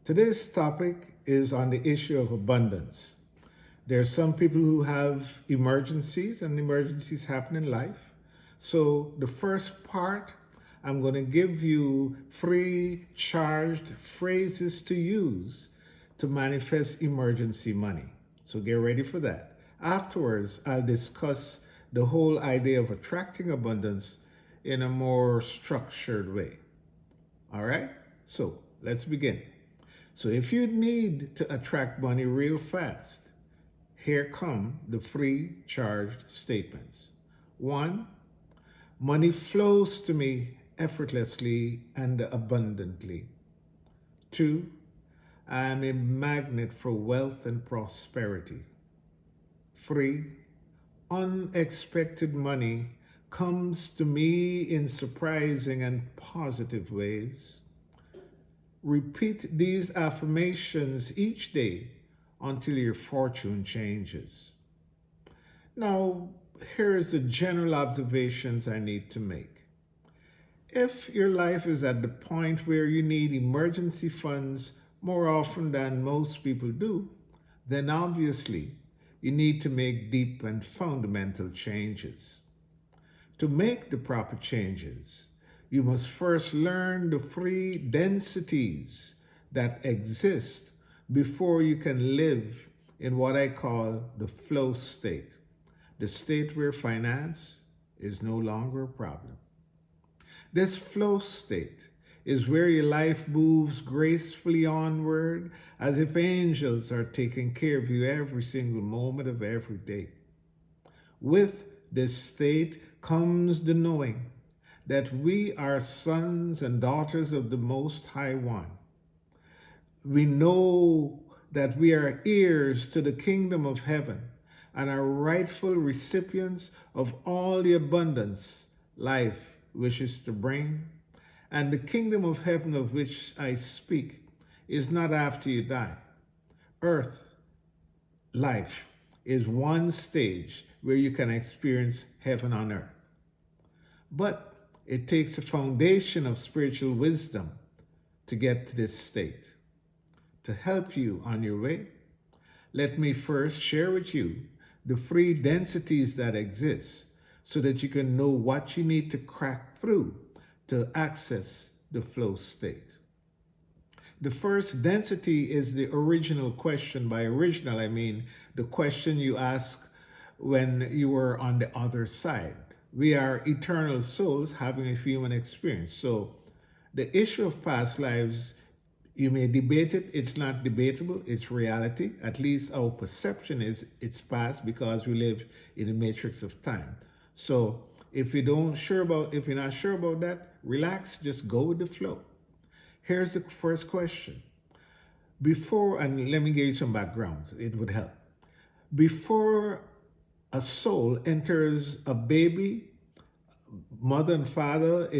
Today's topic is on the issue of abundance. There are some people who have emergencies, and emergencies happen in life. So, the first part, I'm going to give you free charged phrases to use to manifest emergency money. So, get ready for that. Afterwards, I'll discuss the whole idea of attracting abundance in a more structured way. All right? So, let's begin. So if you need to attract money real fast, here come the free charged statements. One, money flows to me effortlessly and abundantly. Two, I am a magnet for wealth and prosperity. Three, unexpected money comes to me in surprising and positive ways. Repeat these affirmations each day until your fortune changes. Now, here's the general observations I need to make. If your life is at the point where you need emergency funds more often than most people do, then obviously you need to make deep and fundamental changes. To make the proper changes, you must first learn the three densities that exist before you can live in what I call the flow state, the state where finance is no longer a problem. This flow state is where your life moves gracefully onward as if angels are taking care of you every single moment of every day. With this state comes the knowing that we are sons and daughters of the Most High One. We know that we are heirs to the kingdom of heaven and are rightful recipients of all the abundance life wishes to bring. And the kingdom of heaven of which I speak is not after you die. Earth life is one stage where you can experience heaven on earth. But it takes a foundation of spiritual wisdom to get to this state. To help you on your way, let me first share with you the three densities that exist so that you can know what you need to crack through to access the flow state. The first density is the original question. By original, I mean the question you ask when you were on the other side. We are eternal souls having a human experience. So the issue of past lives, you may debate it, it's not debatable, it's reality. At least our perception is it's past because we live in a matrix of time. So if you're not sure about that, relax, just go with the flow. Here's the first question. And let me give you some background, it would help. Before a soul enters a baby, mother and father,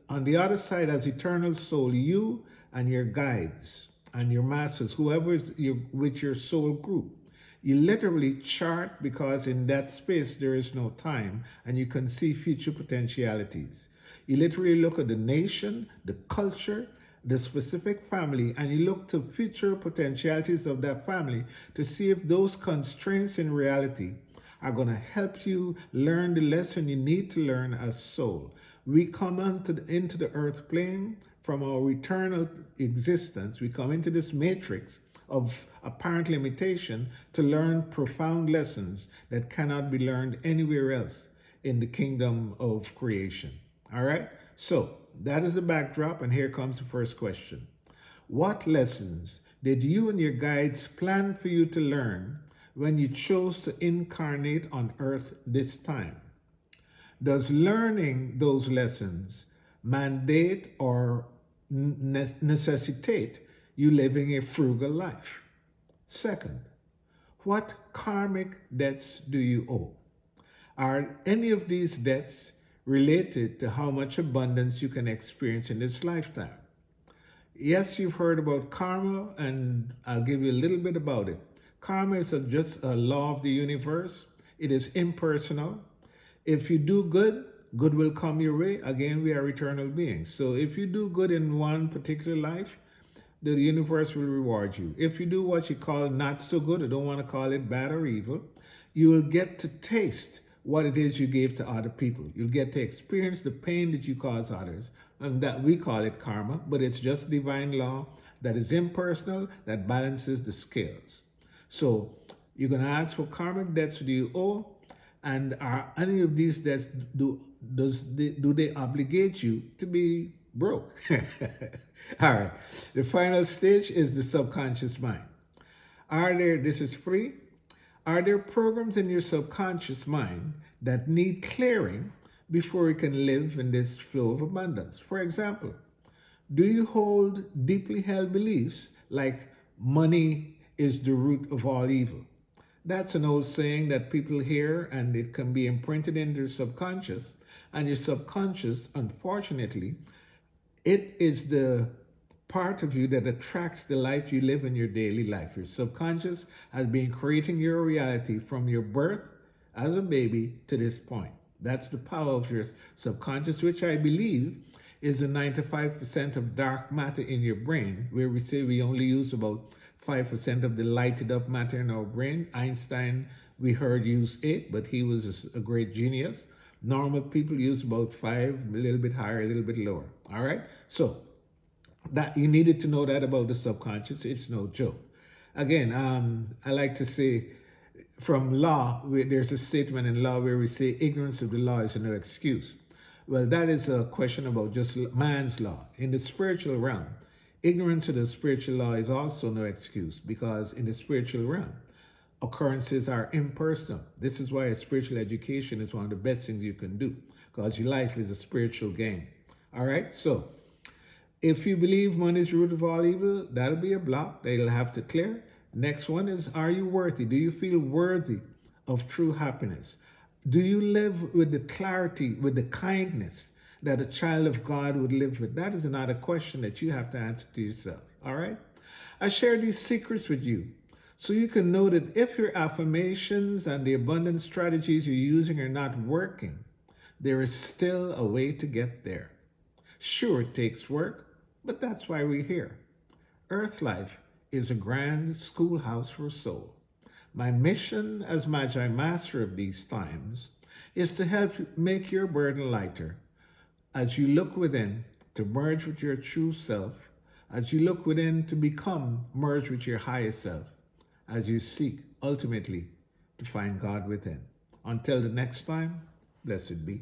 on the other side as eternal soul, you and your guides and your masters, whoever is with your soul group, you literally chart because in that space there is no time and you can see future potentialities. You literally look at the nation, the culture, the specific family, and you look to future potentialities of that family to see if those constraints in reality are going to help you learn the lesson you need to learn as soul. We come into the earth plane from our eternal existence. We come into this matrix of apparent limitation to learn profound lessons that cannot be learned anywhere else in the kingdom of creation. All right? So that is the backdrop, and here comes the first question. What lessons did you and your guides plan for you to learn when you chose to incarnate on earth this time? Does learning those lessons mandate or necessitate you living a frugal life? Second, what karmic debts do you owe? Are any of these debts related to how much abundance you can experience in this lifetime? Yes, you've heard about karma, and I'll give you a little bit about it. Karma is just a law of the universe. It is impersonal. If you do good, good will come your way. Again, we are eternal beings. So if you do good in one particular life, the universe will reward you. If you do what you call not so good, I don't want to call it bad or evil, you will get to taste what it is you gave to other people. You'll get to experience the pain that you cause others, and that we call it karma, but it's just divine law that is impersonal, that balances the scales. So you're going to ask for karmic debts do you owe, and are any of these debts do they obligate you to be broke? All right. The final stage is the subconscious mind. This is free. Are there programs in your subconscious mind that need clearing before you can live in this flow of abundance? For example, do you hold deeply held beliefs like money is the root of all evil? That's an old saying that people hear, and it can be imprinted in their subconscious. And your subconscious, unfortunately, it is the part of you that attracts the life you live in your daily life. Your subconscious has been creating your reality from your birth as a baby to this point. That's the power of your subconscious, which I believe is the 95% of dark matter in your brain, where we say we only use about 5% of the lighted up matter in our brain. Einstein, we heard, use 8, but he was a great genius. Normal people use about 5, a little bit higher, a little bit lower. All right? So that you needed to know that about the subconscious. It's no joke. Again, I like to say from law, there's a statement in law where we say ignorance of the law is no excuse. Well, that is a question about just man's law. In the spiritual realm, ignorance of the spiritual law is also no excuse, because in the spiritual realm, occurrences are impersonal. This is why spiritual education is one of the best things you can do, because your life is a spiritual game. All right? So if you believe money is the root of all evil, that'll be a block that you'll have to clear. Next one is, are you worthy? Do you feel worthy of true happiness? Do you live with the clarity, with the kindness that a child of God would live with? That is another question that you have to answer to yourself. All right? I share these secrets with you so you can know that if your affirmations and the abundance strategies you're using are not working, there is still a way to get there. Sure, it takes work, but that's why we're here. Earth life is a grand schoolhouse for soul. My mission as Magi Master of these times is to help make your burden lighter as you look within to merge with your true self, as you look within to become merged with your highest self, as you seek ultimately to find God within. Until the next time, blessed be.